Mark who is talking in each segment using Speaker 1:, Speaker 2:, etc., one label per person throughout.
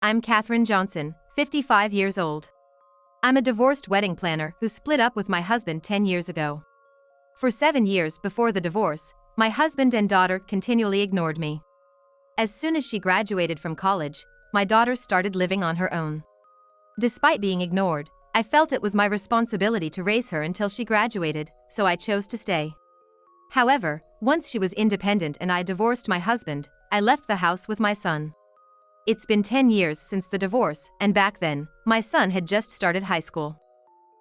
Speaker 1: I'm Katherine Johnson, 55 years old. I'm a divorced wedding planner who split up with my husband 10 years ago. For 7 years before the divorce, my husband and daughter continually ignored me. As soon as she graduated from college, my daughter started living on her own. Despite being ignored, I felt it was my responsibility to raise her until she graduated, so I chose to stay. However, once she was independent and I divorced my husband, I left the house with my son. It's been 10 years since the divorce, and back then, my son had just started high school.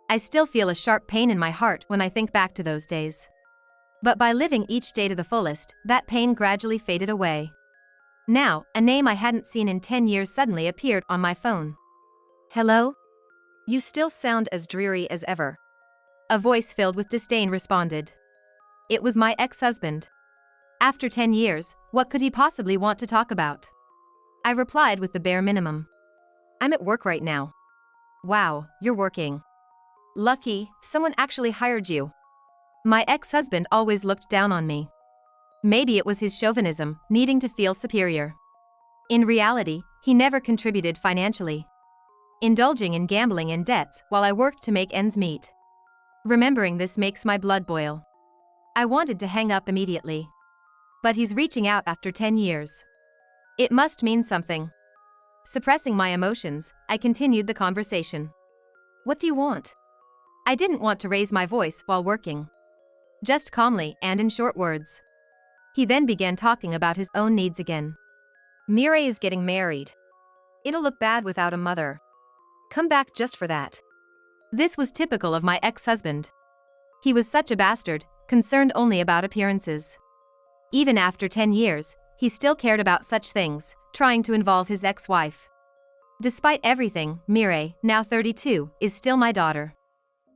Speaker 1: I still feel a sharp pain in my heart when I think back to those days. But by living each day to the fullest, that pain gradually faded away. Now, a name I hadn't seen in 10 years suddenly appeared on my phone. "Hello? You still sound as dreary as ever." A voice filled with disdain responded. It was my ex-husband. After 10 years, what could he possibly want to talk about? I replied with the bare minimum. "I'm at work right now." "Wow, you're working. Lucky, someone actually hired you." My ex-husband always looked down on me. Maybe it was his chauvinism, needing to feel superior. In reality, he never contributed financially, indulging in gambling and debts while I worked to make ends meet. Remembering this makes my blood boil. I wanted to hang up immediately. But he's reaching out after 10 years. It must mean something. Suppressing my emotions, I continued the conversation. "What do you want?" I didn't want to raise my voice while working. Just calmly and in short words. He then began talking about his own needs again. "Mireille is getting married. It'll look bad without a mother. Come back just for that." This was typical of my ex-husband. He was such a bastard, concerned only about appearances. Even after 10 years, he still cared about such things, trying to involve his ex-wife. Despite everything, Mireille, now 32, is still my daughter.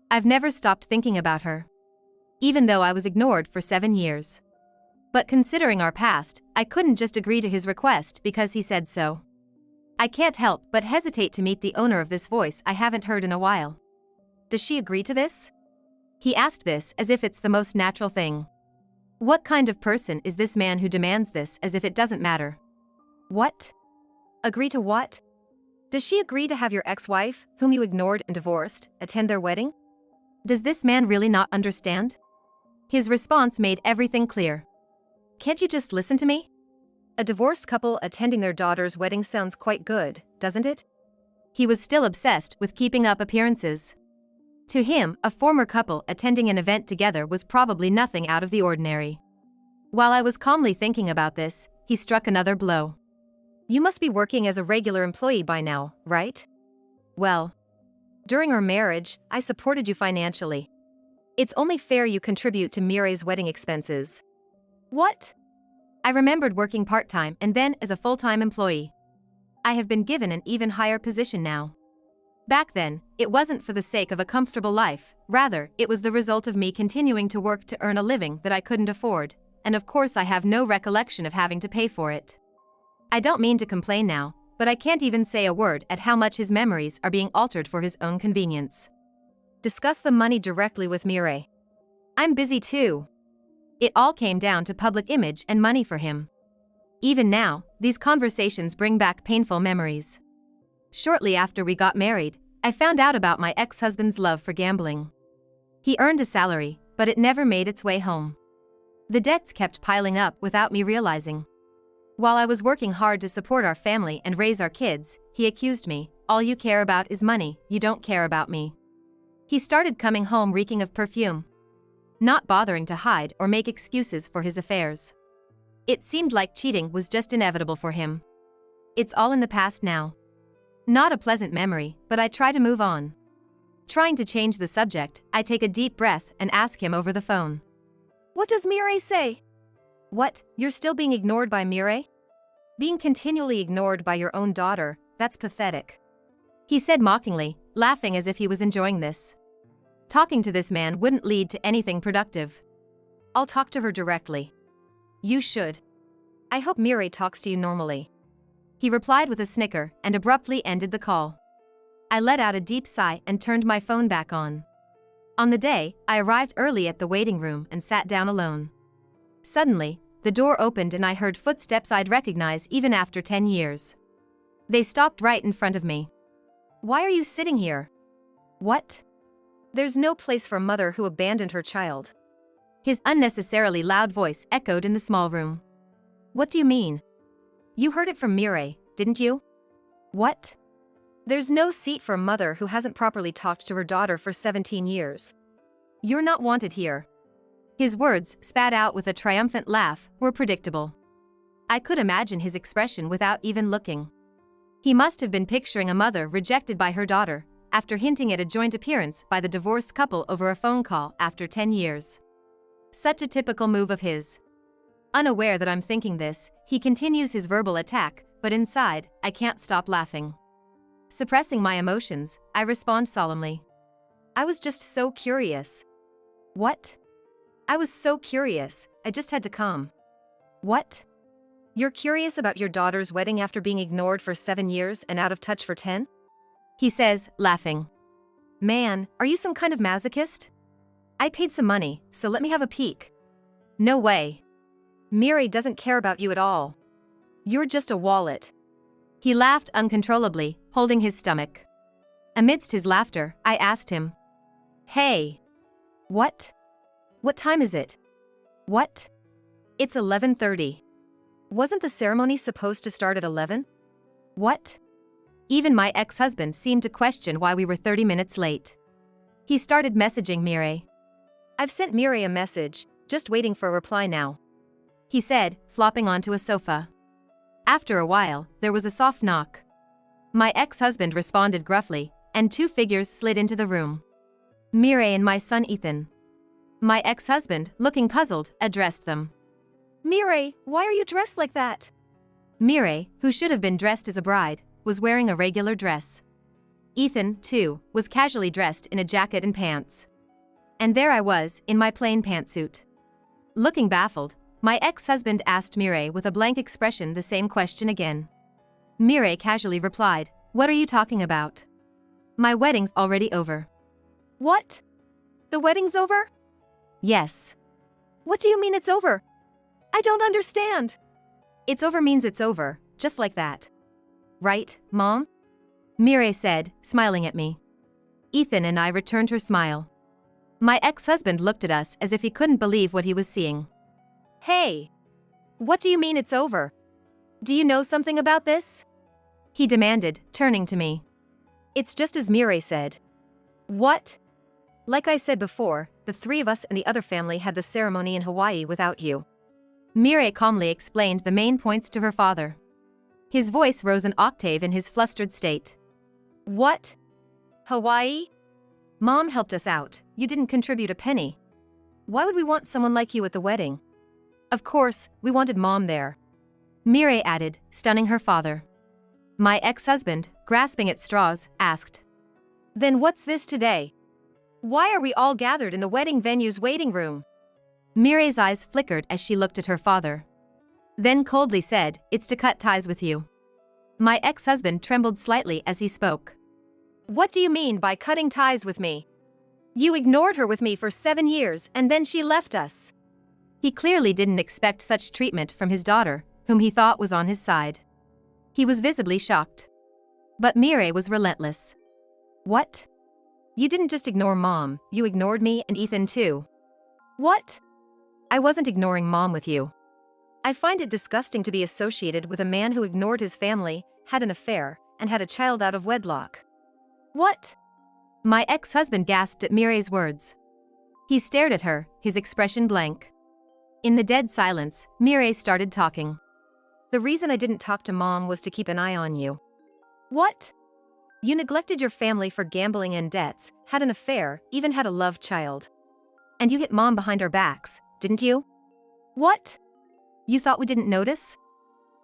Speaker 1: I've never stopped thinking about her. Even though I was ignored for 7 years. But considering our past, I couldn't just agree to his request because he said so. I can't help but hesitate to meet the owner of this voice I haven't heard in a while. Does she agree to this? He asked this as if it's the most natural thing. What kind of person is this man who demands this as if it doesn't matter? What? Agree to what? Does she agree to have your ex-wife, whom you ignored and divorced, attend their wedding? Does this man really not understand? His response made everything clear. Can't you just listen to me? A divorced couple attending their daughter's wedding sounds quite good, doesn't it? He was still obsessed with keeping up appearances. To him, a former couple attending an event together was probably nothing out of the ordinary. While I was calmly thinking about this, he struck another blow. "You must be working as a regular employee by now, right? Well, during our marriage, I supported you financially. It's only fair you contribute to Mireille's wedding expenses." What? I remembered working part-time and then as a full-time employee. I have been given an even higher position now. Back then, it wasn't for the sake of a comfortable life, rather, it was the result of me continuing to work to earn a living that I couldn't afford, and of course I have no recollection of having to pay for it. I don't mean to complain now, but I can't even say a word at how much his memories are being altered for his own convenience. Discuss the money directly with Mireille. I'm busy too. It all came down to public image and money for him. Even now, these conversations bring back painful memories. Shortly after we got married, I found out about my ex-husband's love for gambling. He earned a salary, but it never made its way home. The debts kept piling up without me realizing. While I was working hard to support our family and raise our kids, he accused me, "All you care about is money, you don't care about me." He started coming home reeking of perfume, not bothering to hide or make excuses for his affairs. It seemed like cheating was just inevitable for him. It's all in the past now. Not a pleasant memory, but I try to move on. Trying to change the subject, I take a deep breath and ask him over the phone. "What does Mireille say?" "What, you're still being ignored by Mireille? Being continually ignored by your own daughter, that's pathetic." He said mockingly, laughing as if he was enjoying this. Talking to this man wouldn't lead to anything productive. "I'll talk to her directly." "You should. I hope Mireille talks to you normally." He replied with a snicker and abruptly ended the call. I let out a deep sigh and turned my phone back on. On the day, I arrived early at the waiting room and sat down alone. Suddenly, the door opened and I heard footsteps I'd recognize even after 10 years. They stopped right in front of me. Why are you sitting here? What? There's no place for a mother who abandoned her child. His unnecessarily loud voice echoed in the small room. What do you mean? You heard it from Mireille, didn't you? What? There's no seat for a mother who hasn't properly talked to her daughter for 17 years. You're not wanted here. His words, spat out with a triumphant laugh, were predictable. I could imagine his expression without even looking. He must have been picturing a mother rejected by her daughter, after hinting at a joint appearance by the divorced couple over a phone call after 10 years. Such a typical move of his. Unaware that I'm thinking this, he continues his verbal attack, but inside, I can't stop laughing. Suppressing my emotions, I respond solemnly. I was just so curious. What? I was so curious, I just had to come. What? You're curious about your daughter's wedding after being ignored for 7 years and out of touch for 10? He says, laughing. Man, are you some kind of masochist? I paid some money, so let me have a peek. No way. Mireille doesn't care about you at all. You're just a wallet. He laughed uncontrollably, holding his stomach. Amidst his laughter, I asked him. Hey. What? What time is it? What? It's 11:30. Wasn't the ceremony supposed to start at 11? What? Even my ex-husband seemed to question why we were 30 minutes late. He started messaging Mireille. I've sent Mireille a message, just waiting for a reply now. He said, flopping onto a sofa. After a while, there was a soft knock. My ex-husband responded gruffly, and 2 figures slid into the room. Mireille and my son Ethan. My ex-husband, looking puzzled, addressed them. Mireille, why are you dressed like that? Mireille, who should have been dressed as a bride, was wearing a regular dress. Ethan, too, was casually dressed in a jacket and pants. And there I was, in my plain pantsuit. Looking baffled, my ex-husband asked Mireille with a blank expression the same question again. Mireille casually replied, What are you talking about? My wedding's already over. What? The wedding's over? Yes. What do you mean it's over? I don't understand. It's over means it's over, just like that. Right, Mom? Mireille said, smiling at me. Ethan and I returned her smile. My ex-husband looked at us as if he couldn't believe what he was seeing. Hey! What do you mean it's over? Do you know something about this? He demanded, turning to me. It's just as Mireille said. What? Like I said before, the 3 of us and the other family had the ceremony in Hawaii without you. Mireille calmly explained the main points to her father. His voice rose an octave in his flustered state. What? Hawaii? Mom helped us out, you didn't contribute a penny. Why would we want someone like you at the wedding? Of course, we wanted Mom there. Mireille added, stunning her father. My ex-husband, grasping at straws, asked. Then what's this today? Why are we all gathered in the wedding venue's waiting room? Mireille's eyes flickered as she looked at her father. Then coldly said, It's to cut ties with you. My ex-husband trembled slightly as he spoke. What do you mean by cutting ties with me? You ignored her with me for 7 years and then she left us. He clearly didn't expect such treatment from his daughter, whom he thought was on his side. He was visibly shocked. But Mireille was relentless. What? You didn't just ignore Mom, you ignored me and Ethan too. What? I wasn't ignoring Mom with you. I find it disgusting to be associated with a man who ignored his family, had an affair, and had a child out of wedlock. What? My ex-husband gasped at Mireille's words. He stared at her, his expression blank. In the dead silence, Mireille started talking. The reason I didn't talk to Mom was to keep an eye on you. What? You neglected your family for gambling and debts, had an affair, even had a love child. And you hit Mom behind our backs, didn't you? What? You thought we didn't notice?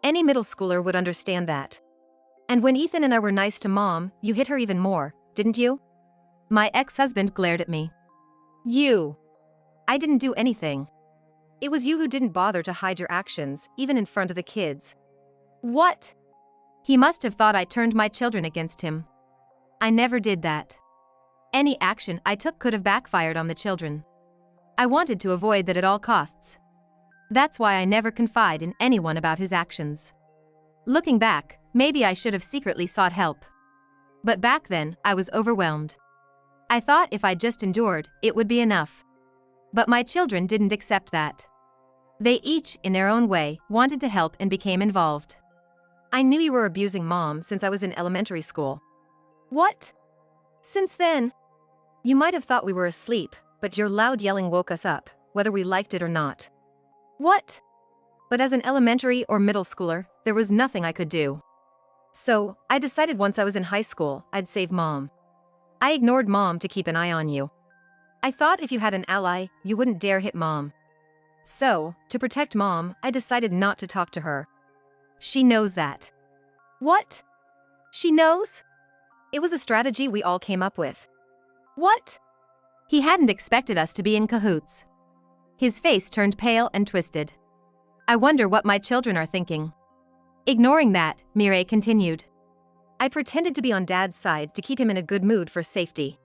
Speaker 1: Any middle schooler would understand that. And when Ethan and I were nice to Mom, you hit her even more, didn't you? My ex-husband glared at me. You. I didn't do anything. It was you who didn't bother to hide your actions, even in front of the kids. What? He must have thought I turned my children against him. I never did that. Any action I took could have backfired on the children. I wanted to avoid that at all costs. That's why I never confide in anyone about his actions. Looking back, maybe I should have secretly sought help. But back then, I was overwhelmed. I thought if I just endured, it would be enough. But my children didn't accept that. They each, in their own way, wanted to help and became involved. I knew you were abusing Mom since I was in elementary school. What? Since then? You might have thought we were asleep, but your loud yelling woke us up, whether we liked it or not. What? But as an elementary or middle schooler, there was nothing I could do. So, I decided once I was in high school, I'd save Mom. I ignored Mom to keep an eye on you. I thought if you had an ally, you wouldn't dare hit Mom. So, to protect Mom, I decided not to talk to her. She knows that. What? She knows? It was a strategy we all came up with. What? He hadn't expected us to be in cahoots. His face turned pale and twisted. I wonder what my children are thinking. Ignoring that, Mireille continued. I pretended to be on Dad's side to keep him in a good mood for safety.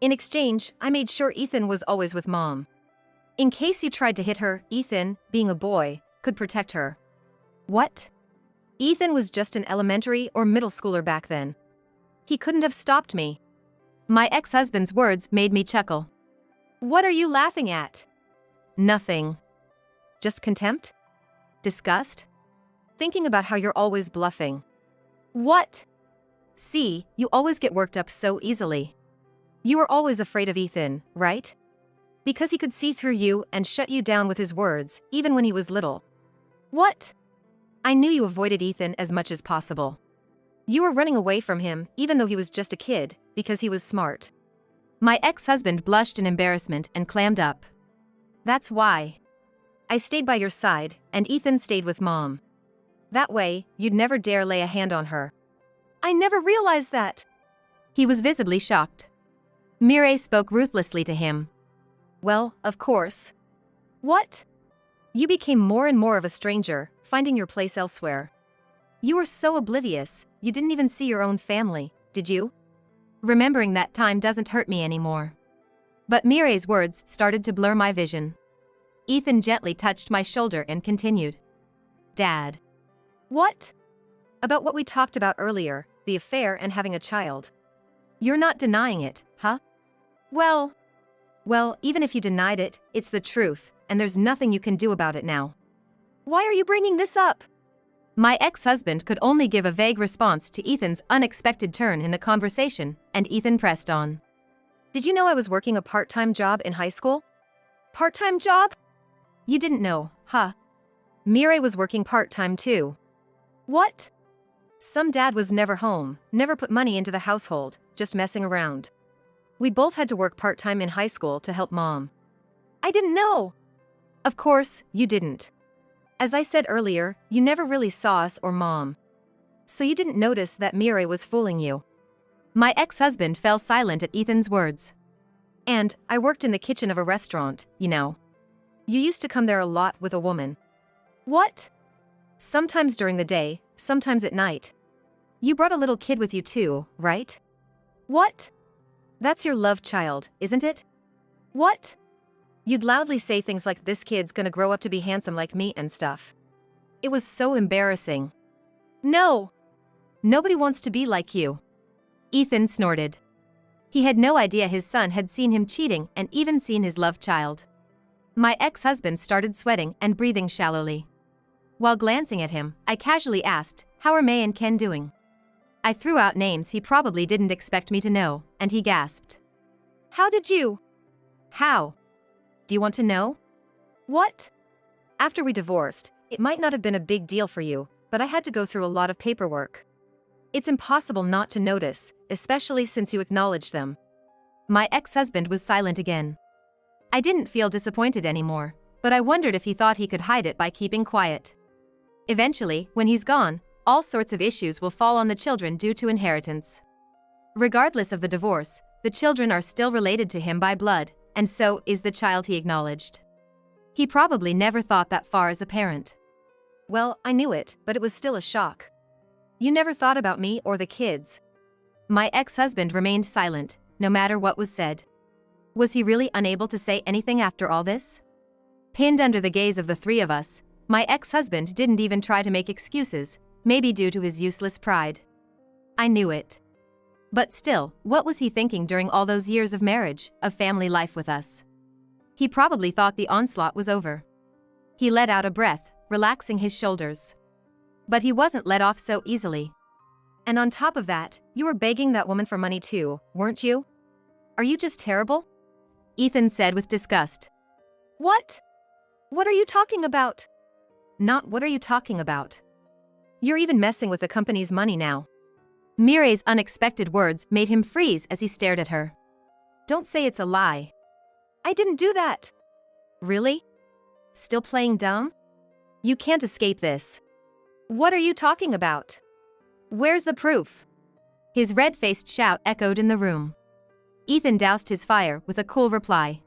Speaker 1: In exchange, I made sure Ethan was always with Mom. In case you tried to hit her, Ethan, being a boy, could protect her. What? Ethan was just an elementary or middle schooler back then. He couldn't have stopped me. My ex-husband's words made me chuckle. What are you laughing at? Nothing. Just contempt? Disgust? Thinking about how you're always bluffing. What? See, you always get worked up so easily. You were always afraid of Ethan, right? Because he could see through you and shut you down with his words, even when he was little. What? I knew you avoided Ethan as much as possible. You were running away from him, even though he was just a kid, because he was smart. My ex-husband blushed in embarrassment and clammed up. That's why. I stayed by your side, and Ethan stayed with Mom. That way, you'd never dare lay a hand on her. I never realized that. He was visibly shocked. Mireille spoke ruthlessly to him. Well, of course. What? You became more and more of a stranger, finding your place elsewhere. You were so oblivious, you didn't even see your own family, did you? Remembering that time doesn't hurt me anymore. But Mireille's words started to blur my vision. Ethan gently touched my shoulder and continued. Dad. What? About what we talked about earlier, the affair and having a child. You're not denying it, huh? Well, even if you denied it, it's the truth, and there's nothing you can do about it now. Why are you bringing this up? My ex-husband could only give a vague response to Ethan's unexpected turn in the conversation, and Ethan pressed on. Did you know I was working a part-time job in high school? Part-time job? You didn't know, huh? Mireille was working part-time too. What? Some dad was never home, never put money into the household, just messing around. We both had to work part-time in high school to help Mom. I didn't know. Of course, you didn't. As I said earlier, you never really saw us or Mom. So you didn't notice that Mireille was fooling you. My ex-husband fell silent at Ethan's words. And I worked in the kitchen of a restaurant, you know. You used to come there a lot with a woman. What? Sometimes during the day, sometimes at night. You brought a little kid with you too, right? What? That's your love child, isn't it? What? You'd loudly say things like this kid's gonna grow up to be handsome like me and stuff. It was so embarrassing. No. Nobody wants to be like you. Ethan snorted. He had no idea his son had seen him cheating and even seen his love child. My ex-husband started sweating and breathing shallowly. While glancing at him, I casually asked, how are May and Ken doing? I threw out names he probably didn't expect me to know, and he gasped. How did you? How? Do you want to know? What? After we divorced, it might not have been a big deal for you, but I had to go through a lot of paperwork. It's impossible not to notice, especially since you acknowledged them. My ex-husband was silent again. I didn't feel disappointed anymore, but I wondered if he thought he could hide it by keeping quiet. Eventually, when he's gone, all sorts of issues will fall on the children due to inheritance. Regardless of the divorce, the children are still related to him by blood, and so is the child he acknowledged. He probably never thought that far as a parent. Well, I knew it, but it was still a shock. You never thought about me or the kids. My ex-husband remained silent, no matter what was said. Was he really unable to say anything after all this? Pinned under the gaze of the three of us, my ex-husband didn't even try to make excuses, maybe due to his useless pride. I knew it. But still, what was he thinking during all those years of marriage, of family life with us? He probably thought the onslaught was over. He let out a breath, relaxing his shoulders. But he wasn't let off so easily. And on top of that, you were begging that woman for money too, weren't you? Are you just terrible? Ethan said with disgust. What? What are you talking about? Not what are you talking about. You're even messing with the company's money now. Mireille's unexpected words made him freeze as he stared at her. Don't say it's a lie. I didn't do that. Really? Still playing dumb? You can't escape this. What are you talking about? Where's the proof? His red-faced shout echoed in the room. Ethan doused his fire with a cool reply.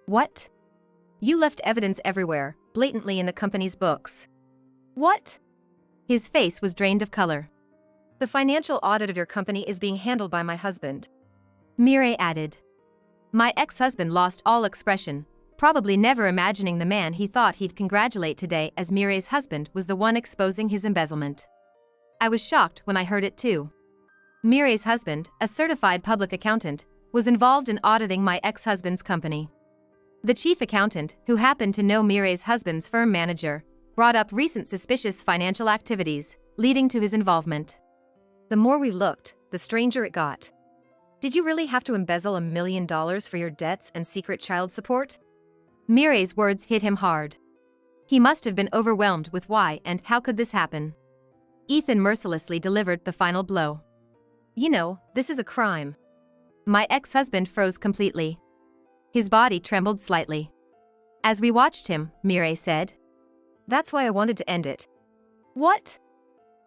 Speaker 1: What? You left evidence everywhere, blatantly in the company's books. What? His face was drained of color. The financial audit of your company is being handled by my husband. Mireille added. My ex-husband lost all expression, probably never imagining the man he thought he'd congratulate today as Mireille's husband was the one exposing his embezzlement. I was shocked when I heard it too. Mireille's husband, a certified public accountant, was involved in auditing my ex-husband's company. The chief accountant, who happened to know Mireille's husband's firm manager, brought up recent suspicious financial activities, leading to his involvement. The more we looked, the stranger it got. Did you really have to embezzle $1 million for your debts and secret child support? Mireille's words hit him hard. He must have been overwhelmed with why and how could this happen. Ethan mercilessly delivered the final blow. You know, this is a crime. My ex-husband froze completely. His body trembled slightly. As we watched him, Mireille said. That's why I wanted to end it. What?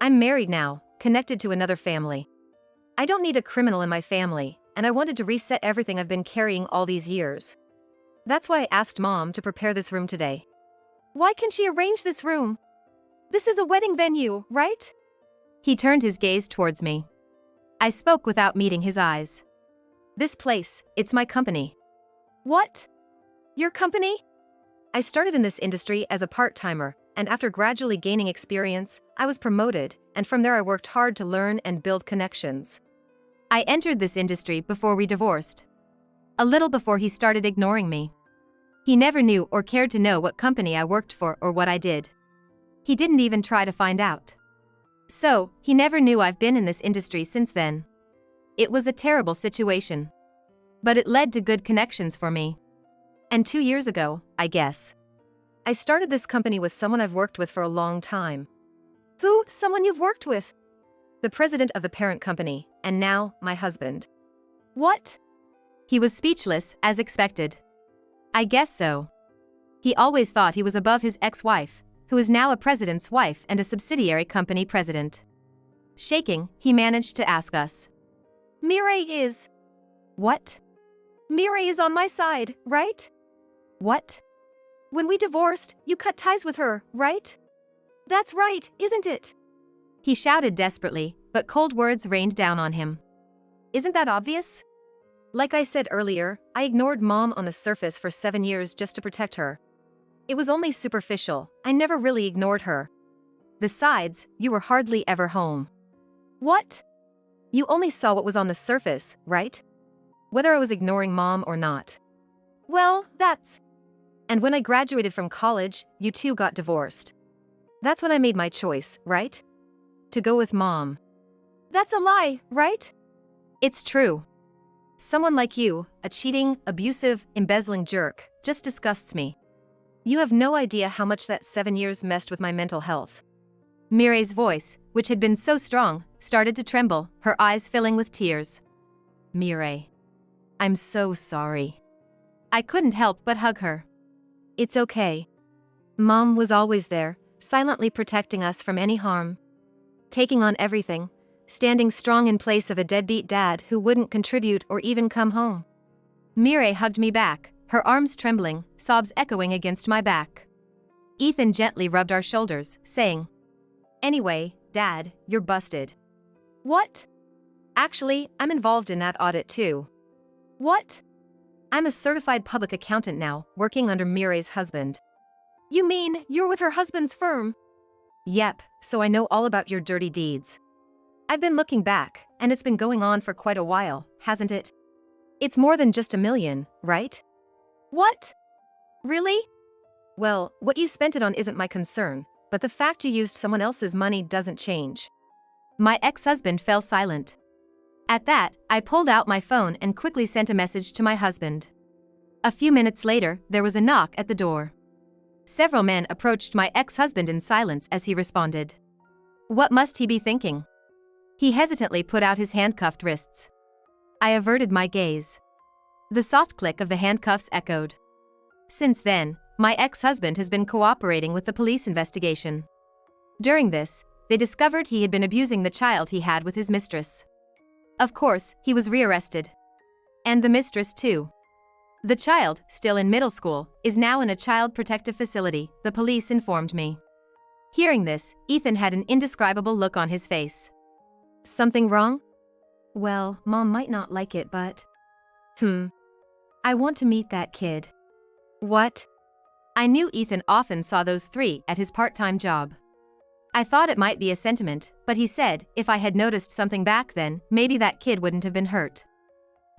Speaker 1: I'm married now, connected to another family. I don't need a criminal in my family, and I wanted to reset everything I've been carrying all these years. That's why I asked Mom to prepare this room today. Why can she arrange this room? This is a wedding venue, right? He turned his gaze towards me. I spoke without meeting his eyes. This place, it's my company. What? Your company? I started in this industry as a part-timer, and after gradually gaining experience, I was promoted, and from there I worked hard to learn and build connections. I entered this industry before we divorced. A little before he started ignoring me. He never knew or cared to know what company I worked for or what I did. He didn't even try to find out. So, he never knew I've been in this industry since then. It was a terrible situation. But it led to good connections for me. And 2 years ago, I guess, I started this company with someone I've worked with for a long time. Who? Someone you've worked with? The president of the parent company, and now, my husband. What? He was speechless, as expected. I guess so. He always thought he was above his ex-wife, who is now a president's wife and a subsidiary company president. Shaking, he managed to ask us. Mireille is... What? Mireille is on my side, right? What? When we divorced, you cut ties with her, right? That's right, isn't it? He shouted desperately, but cold words rained down on him. Isn't that obvious? Like I said earlier, I ignored Mom on the surface for 7 years just to protect her. It was only superficial, I never really ignored her. Besides, you were hardly ever home. What? You only saw what was on the surface, right? Whether I was ignoring Mom or not. Well, that's... And when I graduated from college, you two got divorced. That's when I made my choice, right? To go with Mom. That's a lie, right? It's true. Someone like you, a cheating, abusive, embezzling jerk, just disgusts me. You have no idea how much that 7 years messed with my mental health. Mireille's voice, which had been so strong, started to tremble, her eyes filling with tears. Mireille. I'm so sorry. I couldn't help but hug her. It's okay. Mom was always there, silently protecting us from any harm. Taking on everything, standing strong in place of a deadbeat dad who wouldn't contribute or even come home. Mireille hugged me back, her arms trembling, sobs echoing against my back. Ethan gently rubbed our shoulders, saying, Anyway, Dad, you're busted. What? Actually, I'm involved in that audit too. What? I'm a certified public accountant now, working under Mireille's husband. You mean, you're with her husband's firm? Yep, so I know all about your dirty deeds. I've been looking back, and it's been going on for quite a while, hasn't it? It's more than just $1 million, right? What? Really? Well, what you spent it on isn't my concern, but the fact you used someone else's money doesn't change. My ex-husband fell silent. At that, I pulled out my phone and quickly sent a message to my husband. A few minutes later, there was a knock at the door. Several men approached my ex-husband in silence as he responded. What must he be thinking? He hesitantly put out his handcuffed wrists. I averted my gaze. The soft click of the handcuffs echoed. Since then, my ex-husband has been cooperating with the police investigation. During this, they discovered he had been abusing the child he had with his mistress. Of course, he was rearrested. And the mistress too. The child, still in middle school, is now in a child protective facility, the police informed me. Hearing this, Ethan had an indescribable look on his face. Something wrong? Well, Mom might not like it, but... I want to meet that kid. What? I knew Ethan often saw those three at his part-time job. I thought it might be a sentiment, but he said if I had noticed something back then, maybe that kid wouldn't have been hurt.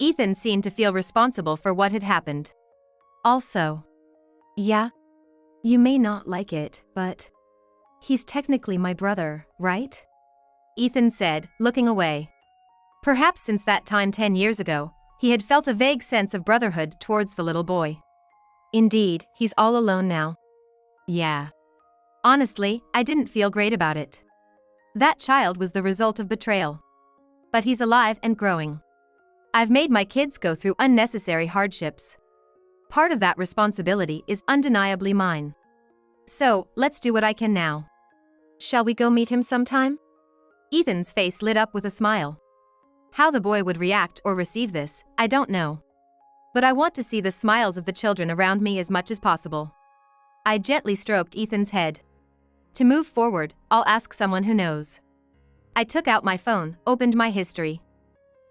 Speaker 1: Ethan seemed to feel responsible for what had happened. Also, yeah, you may not like it, but he's technically my brother, right? Ethan said, looking away. Perhaps since that time 10 years ago, he had felt a vague sense of brotherhood towards the little boy. Indeed, he's all alone now. Yeah. Honestly, I didn't feel great about it. That child was the result of betrayal. But he's alive and growing. I've made my kids go through unnecessary hardships. Part of that responsibility is undeniably mine. So, let's do what I can now. Shall we go meet him sometime? Ethan's face lit up with a smile. How the boy would react or receive this, I don't know. But I want to see the smiles of the children around me as much as possible. I gently stroked Ethan's head. To move forward, I'll ask someone who knows. I took out my phone, opened my history,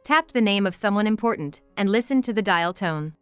Speaker 1: tapped the name of someone important, and listened to the dial tone.